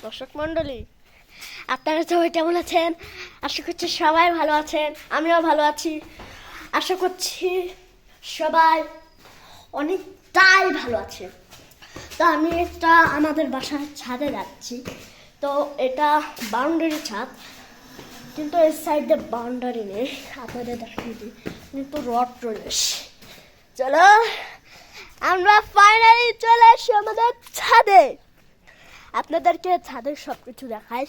দর্শক মণ্ডলী, আপনারা সবাই কেমন আছেন? আশা করছি সবাই ভালো আছেন, আমিও ভালো আছি। আশা করছি সবাই অনেকটাই ভালো আছে। তো আমি একটা আমাদের বাসার ছাদে যাচ্ছি। তো এটা বাউন্ডারি ছাদ, কিন্তু এই সাইডে বাউন্ডারি নেই। আপনাদের দেখিয়ে দিই, কিন্তু রড রয়েছে। চলো, আমরা ফাইনালি চলে আসি আমাদের ছাদে। আপনাদেরকে ছাদের সব কিছু দেখাই।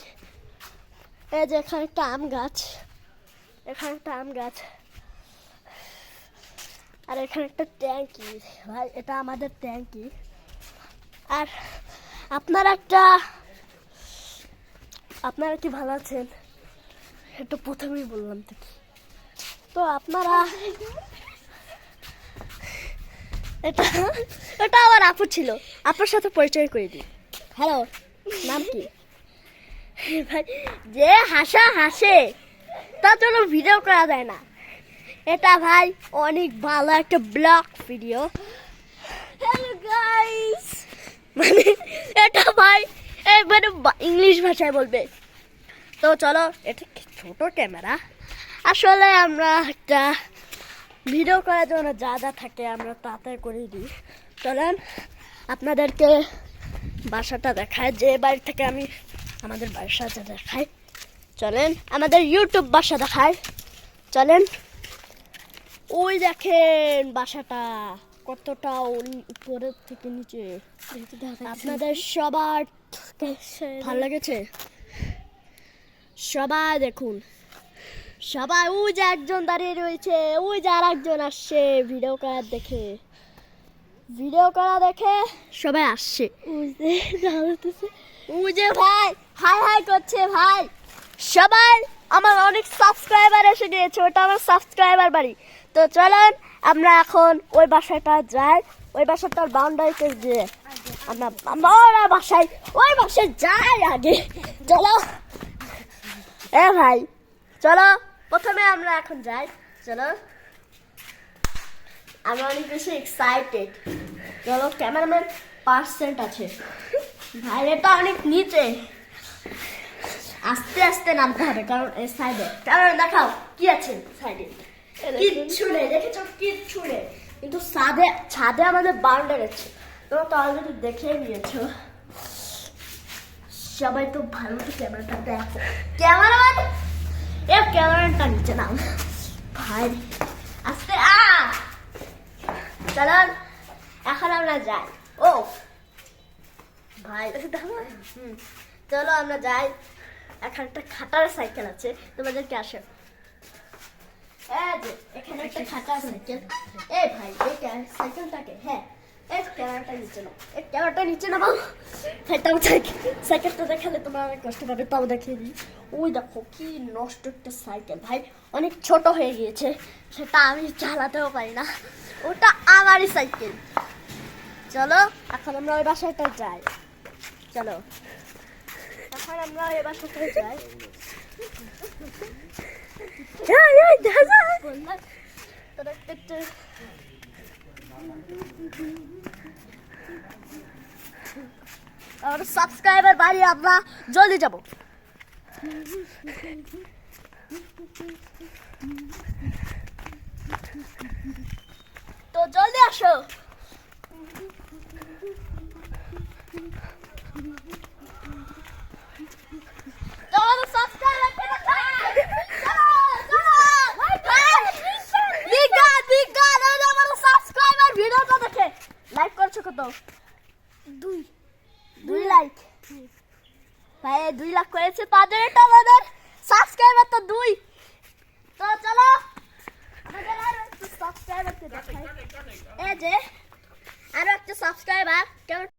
এই যে এখানে একটা আম গাছ, এখানে একটা আম গাছ, আর এখানে একটা ট্যাঙ্কি। ভাই, এটা আমাদের ট্যাঙ্কি। আর আপনারা কি ভালো আছেন? এটা প্রথমেই বললাম তো কি। তো আপনারা এটা এটা আমার আপু ছিল, আপুর সাথে পরিচয় করে দিই। হ্যালো, নাম কি? ভাই, যে হাসে তার জন্য ভিডিও করা যায় না। এটা ভাই অনেক ভালো একটা ব্লগ ভিডিও। হ্যালো গাইস, মানে এটা ভাই একবারে ইংলিশ ভাষায় বলবে। তো চলো, এটা ছোট ক্যামেরা। আসলে আমরা একটা ভিডিও করার জন্য যা যা থাকে আমরা তাড়াতাড়ি করে দিই। চলেন আপনাদেরকে বাসাটা দেখায়, যে বাড়ি থেকে আমি আমাদের বাসাটা দেখাই। চলেন আমাদের ইউটিউব বাসা দেখায়। চলেন, ওই দেখেন বাসাটা কতটা উপরের থেকে নিচে। আপনাদের সবার ভালো লেগেছে? সবাই দেখুন, সবাই ওই যে একজন দাঁড়িয়ে রয়েছে, ওই যে আর একজন আসছে ভিডিও করা দেখে সবাই আসছে। ওই যে ভাই হাই করছে ভাই। সবাই, আমার অনেক সাবস্ক্রাইবার এসে গিয়েছে, ওটা আমার সাবস্ক্রাইবার বাড়ি। তো চলেন আমরা এখন ওই বাসাটা যাই, ওই বাসাটার বাউন্ডারিতে গিয়ে আমরা ওই বাসায় যাই আগে। চলো ভাই, চলো প্রথমে আমরা এখন যাই। চলো, আমরা অনেক বেশি এক্সাইটেড। চলো, ক্যামেরাম্যান পার্সেন্ট আছে ভাই, এটা অনেক নিচে, আস্তে আস্তে নামতে হবে, কারণ এই সাইডে ক্যামেরা দেখাও কি আছে সাইডে। কিচ্ছু নেই, দেখেছো? কিচ্ছু নেই, কিন্তু ছাদে আমাদের বাউন্ডারি আছে। তোমরা তো অলরেডি দেখে নিয়েছো। সবাই তো ভালো তো ক্যামেরাটা দেখো। ক্যামেরাটা নিচে নাম ভাই, আস্তে চলো এখন আমরা যাই। ও ভাই, চলো আমরা যাই। এখন একটা খাটার সাইকেল আছে, তোমাদেরকে আসো। এখানে একটা খাটার সাইকেল। ভাই, এই সাইকেলটাকে, হ্যাঁ এই ক্যামেরাটা নিচে নাও। সাইকেলটা দেখালে তোমরা অনেক কষ্ট পাবে, তাও দেখিয়ে দিই। ওই দেখো কি নষ্ট একটা সাইকেল ভাই, অনেক ছোট হয়ে গিয়েছে, সেটা আমি চালাতেও পারি না, ওটা আমারই সাইকেল। চলো এখন আমরা ওই বাসাটা যাই। চলো এখন আমরা ওই বাসাটায় যাই। আমার সাবস্ক্রাইবার বাড়ি, আমরা জলদি যাব। তো জলদি আসো। লাইক করছো কত? 2 লাইক ভাই, 2 লাখ করেছে তাদের, এটা আমাদের সাবস্ক্রাইবার তো 2। তো চলো আমাদের আরো একটা সাবস্ক্রাইবারকে দেখাই। এই যে আরো একটা সাবস্ক্রাইবার।